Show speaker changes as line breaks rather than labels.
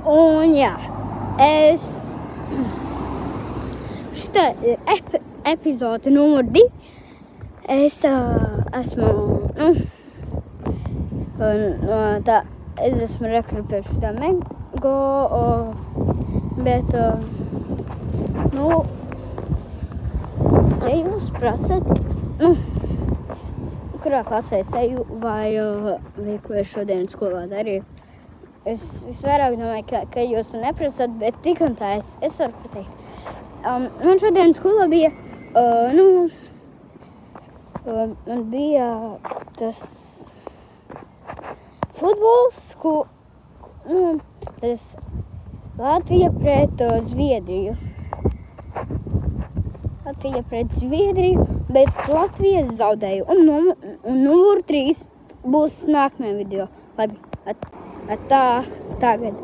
Un jā, šitā ir epizode numur 2. Es esmu rekrutējis šitā Mego, bet, ja jūs prasat, kurā klasē es eju vai ko es šodien skolā darīju, es visvairāk domāju, ka jūs to neprasat, bet tik un tā es varu pateikt. Man šodien skolā bija, man bija tas futbols, tas Latvija pret Zviedriju. Bet Latvija zaudēja. Un numur 3 būs nākamajā video. Labi, tā tagad.